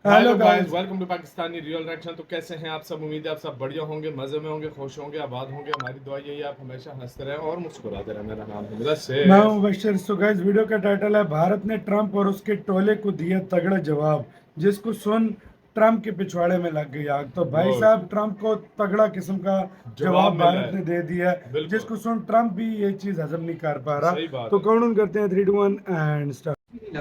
Hello guys, welcome to Pakistani real reaction. तो कैसे हैं आप सब? उम्मीद है आप सब बढ़िया होंगे, मजे में होंगे, खुश होंगे, आबाद होंगे। हमारी दुआ यही है आप हमेशा हंसते रहें और मुस्कुराते रहें। मेरा नाम है मैं मुदस्सिर। हूं बशर। सो गाइस, वीडियो का टाइटल है भारत ने ट्रंप और उसके टोले को दिया तगड़ा जवाब, जिसको सुन ट्रंप के पिछवाड़े में लग गई आग। तो भाई गुड। साहब, ट्रंप को तगड़ा किस्म का जवाब जवाब मिला भारत है। ने दे दिया है, बिल्कुल जिसको सुन ट्रंप भी ये चीज हजम नहीं कर पा रहा। सही बात तो है। काउंट करते हैं 3 2 1 एंड स्टार्ट।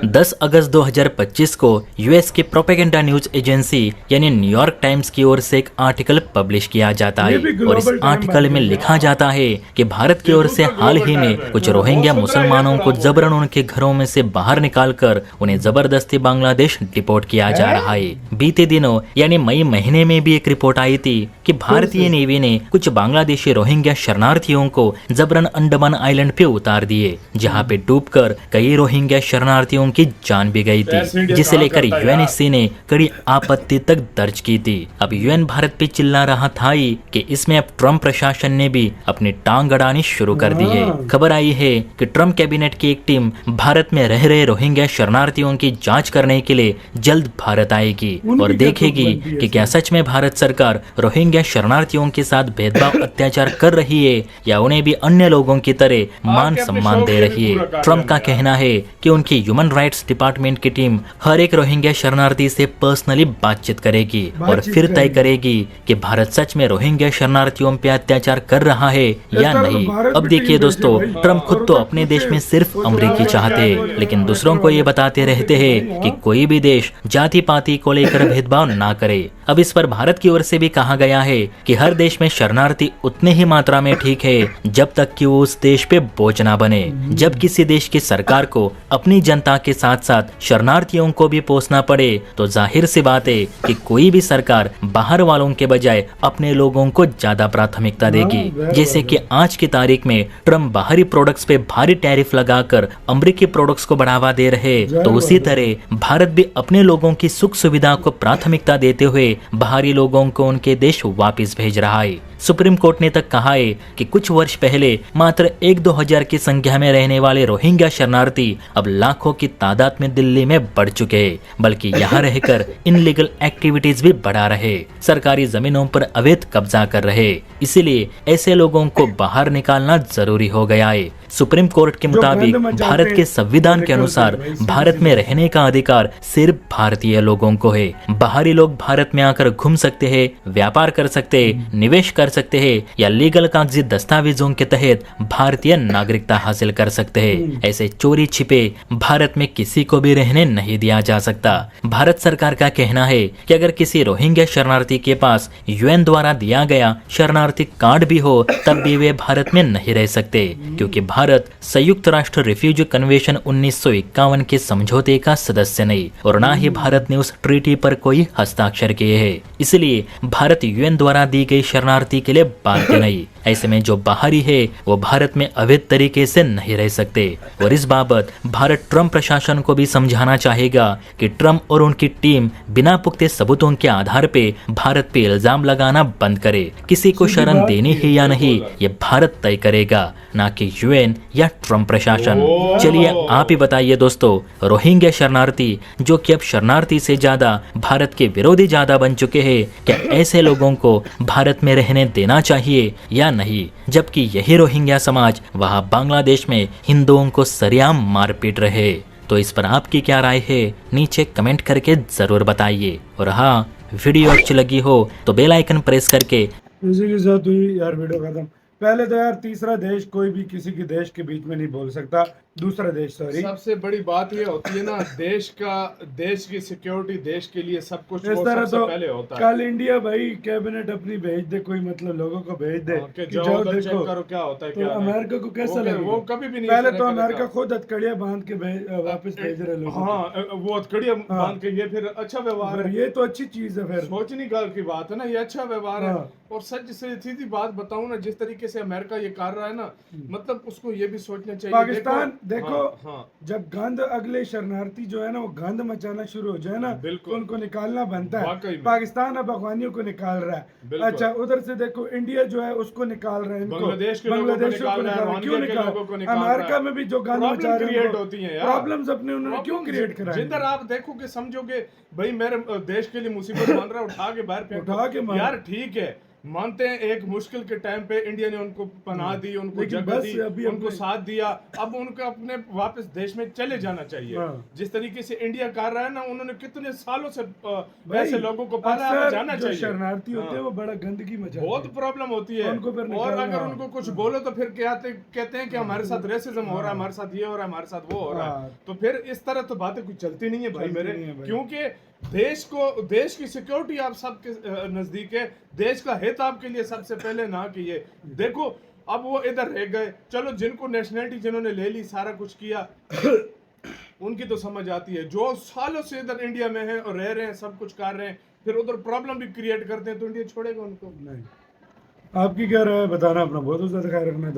10 अगस्त 2025 को यूएस की प्रोपेगेंडा न्यूज एजेंसी यानी न्यूयॉर्क टाइम्स की ओर से एक आर्टिकल पब्लिश किया जाता ये है भी और इस ग्लोबल टाइम आर्टिकल बन में गई है। लिखा जाता है कि भारत की ये ओर से दूसरा हाल ग्लोबल ही टाइम में है। कुछ हाँ। रोहिंग्या वो 15 ईयर मुसलमानों को खराब हो गया। जबरन उनके घरों में से बाहर निकालकर उन्हें जबरदस्ती बांग्लादेश डिपोर्ट किया जा है रहा है। बीते दिनों यानी मई महीने में भी एक रिपोर्ट आई थी कि फिर से भारतीय नेवी ने कुछ बांग्लादेशी रोहिंग्या शरणार्थियों को जबरन अंडमान आइलैंड पे उतार दिए, जहाँ पे डूबकर कई रोहिंग्या शरणार्थियों की जान भी गई थी, ऐसे इंडिया जिसे कहाँ लेकर करता है यार। यूएनएससी ने कड़ी आपत्ति तक दर्ज की थी। अब यूएन भारत पे चिल्ला रहा था ही कि इसमें अब ट्रंप प्रशासन ने भी अपनी टांग अड़ानी शुरू कर दी है। हाँ। खबर आई है कि ट्रंप कैबिनेट की एक टीम भारत में रह रहे रोहिंग्या शरणार्थियों की जांच करने के लिए जल्द भारत आएगी उनकी और क्या तुक देखेगी बनती है कि क्या इसमें? सच में भारत सरकार रोहिंग्या शरणार्थियों के साथ भेदभाव अत्याचार कर रही है या उन्हें भी अन्य लोगों की तरह मान आपके अपने सम्मान शौक दे ये भी रही पूरा है। कर ट्रंप का लेना यार। कहना है कि उनकी ह्यूमन राइट्स डिपार्टमेंट की टीम हर एक रोहिंग्या शरणार्थी से पर्सनली बातचीत करेगी और बातचीत फिर तय करेगी। करेगी कि भारत सच में रोहिंग्या शरणार्थियों पे अत्याचार कर रहा है इस या तरह तो नहीं। भारत अब भी देखिए टीम भेजे दोस्तों, भाई। ट्रंप खुद और तो उधर अपने पूछे देश में सिर्फ वो जो अमरीकी भारत चाहते के हैं, लेकिन पेट्रोल दूसरों को ये वाले बताते पूछे रहते कि हैं भाई कि हाँ। कोई भी देश जाति पाति को लेकर भेदभाव ना करे। अब इस पर भारत की ओर से भी कहा गया है कि हर देश में शरणार्थी उतने ही मात्रा में ठीक है जब तक कि वो उस देश पे बोझ ना बने। जब किसी देश की सरकार को अपनी जनता के साथ साथ शरणार्थियों को भी पोसना पड़े तो जाहिर सी बात है कि कोई भी सरकार बाहर वालों के बजाय अपने लोगों को ज्यादा प्राथमिकता देगी। हाँ, जैसे कि आज की तारीख में ट्रंप बाहरी प्रोडक्ट्स पे भारी टैरिफ लगाकर अमेरिकी प्रोडक्ट्स को बढ़ावा दे रहे, तो उसी तरह भारत भी अपने लोगों की सुख सुविधा को प्राथमिकता देते हुए बाहरी लोगों को उनके देश वापस भेज रहा है। सुप्रीम कोर्ट ने तक कहा है कि कुछ वर्ष पहले मात्र 1-2 हजार की संख्या में रहने वाले रोहिंग्या शरणार्थी अब लाखों की तादाद में दिल्ली में बढ़ चुके हैं, बल्कि यहाँ रहकर इनलीगल एक्टिविटीज भी बढ़ा रहे, सरकारी जमीनों पर अवैध कब्जा कर रहे। इसीलिए ऐसे लोगों को बाहर निकालना जरूरी हो गया है। सुप्रीम कोर्ट के मुताबिक भारत के संविधान के अनुसार भारत में रहने का अधिकार सिर्फ भारतीय लोगों को है। बाहरी लोग भारत में आकर घूम सकते हैं, व्यापार कर सकते हैं, निवेश कर सकते हैं या लीगल कागजी दस्तावेजों के तहत भारतीय नागरिकता हासिल कर सकते हैं। ऐसे चोरी छिपे भारत में किसी को भी रहने नहीं दिया जा सकता। भारत सरकार का कहना है कि अगर किसी रोहिंग्या शरणार्थी के पास यूएन द्वारा दिया गया शरणार्थी कार्ड भी हो तब भी वे भारत में नहीं रह सकते, क्योंकि भारत संयुक्त राष्ट्र रिफ्यूजी कन्वेंशन 1951 के समझौते का सदस्य नहीं और न ही भारत ने उस ट्रीटी पर कोई हस्ताक्षर किए हैं। इसलिए भारत यूएन द्वारा दी गई शरणार्थी के लिए बाध्य नहीं। ऐसे में जो बाहरी है वो भारत में अवैध तरीके से नहीं रह सकते और इस बाबत भारत ट्रंप प्रशासन को भी समझाना चाहेगा कि ट्रंप और उनकी टीम बिना पुख्ते सबूतों के आधार पे भारत पे इल्जाम लगाना बंद करे। किसी को शरण देनी है या नहीं ये भारत तय करेगा, ना कि यूएन या ट्रंप प्रशासन। चलिए आप ही बताइए दोस्तों, रोहिंग्या शरणार्थी जो कि अब शरणार्थी से ज्यादा भारत के विरोधी ज्यादा बन चुके हैं, क्या ऐसे लोगों को भारत में रहने देना चाहिए या नहीं, जबकि यही रोहिंग्या समाज वहां बांग्लादेश में हिंदुओं को सरेआम मारपीट रहे। तो इस पर आपकी क्या राय है नीचे कमेंट करके जरूर बताइए और हाँ, वीडियो अच्छी लगी हो तो बेल आइकन प्रेस करके इसी के साथ हुई यार वीडियो खत्म। पहले तो यार तीसरा देश कोई भी किसी के देश के बीच में नहीं बोल सकता, दूसरा देश सॉरी। सबसे बड़ी बात ये होती है ना, देश की सिक्योरिटी, देश के लिए सब कुछ इस वो तरह सबसे तो पहले होता है। कल इंडिया भाई कैबिनेट अपनी भेज दे, कोई मतलब लोगों को भेज दे कि कि जाओ जाओ उधर देखो चेक करो क्या होता है तो क्या नहीं। अमेरिका को कैसा लगेगा? वो कभी भी नहीं पहले ऐसा तो करेगा। अमेरिका खुद हथकड़ियां बांध के वापस भेज रहे लोगों को। हाँ, वो हथकड़ियां बांध के ये फिर अच्छा व्यवहार फिर है। ये तो अच्छी चीज है फिर। सोचनी गल की बात है ना, ये अच्छा व्यवहार है। हाँ। और सच से सीधी बात बताऊं ना, जिस तरीके से अमेरिका ये कर रहा है ना, मतलब उसको ये भी सोचना चाहिए। पाकिस्तान देखो हाँ जब गंद अगले शरणार्थी जो है ना वो गंद मचाना शुरू हो जाए ना बिल्कुल। तो उनको निकालना बनता है। वाकई में। पाकिस्तान अब अफगानियों को निकाल रहा है। बिल्कुल। अच्छा उधर से देखो इंडिया जो है उसको निकाल रहे हैं, इनको बांग्लादेश के लोगों को बांग्लादेशियों निकाल रहा है, क्यों रोहिंग्या के निकाल लोगों को निकाल रहा अमेरिका है। में भी जो गंद प्रॉब्लम मचा रहे क्रिएट हैं होती है यार। प्रॉब्लम्स अपने उन्होंने क्यों क्रिएट कराए? जिधर आप देखोगे समझोगे भाई मेरे देश के लिए मुसीबत मान रहा है, उठा के बाहर फेंको। उठा के मार। यार ठीक है, मानते हैं एक मुश्किल के टाइम पे इंडिया ने उनको पनाह दी, उनको लेकिन जगह बस दी, अभी उनको साथ दिया। अब उनको अपने वापस देश में चले जाना चाहिए। हाँ। जिस तरीके से इंडिया कर रहा है ना, उन्होंने कितने सालों से भाई, ऐसे लोगों को पाला, अब अक्सर जाना जो चाहिए। शरणार्थी होते हाँ। हैं वो बड़ा गंदगी मचाते बहुत हैं। प्रॉब्लम होती है। उनको फिर और निकालना। अगर उनको कुछ बोलो तो फिर कहते हैं कि हमारे साथ रेसिज्म हो रहा है, हमारे साथ ये हो रहा है, हमारे साथ वो हो रहा है। हाँ। तो फिर इस तरह तो बातें कुछ चलती नहीं है भाई चलती मेरे, नहीं है भाई। क्योंकि देश की सिक्योरिटी आप सबके नजदीक है, देश का हित आपके लिए सबसे पहले ना कि ये देखो। अब वो इधर रह गए, चलो जिनको नेशनलिटी जिन्होंने ले ली, सारा कुछ किया उनकी तो समझ आती है। जो सालों से इधर इंडिया में है और रह रहे हैं, सब कुछ कर रहे हैं, फिर उधर प्रॉब्लम भी क्रिएट करते हैं, तो इंडिया छोड़ेगा उनको? नहीं। आपकी क्या राय है बताना, अपना बहुत ज्यादा ख्याल रखना।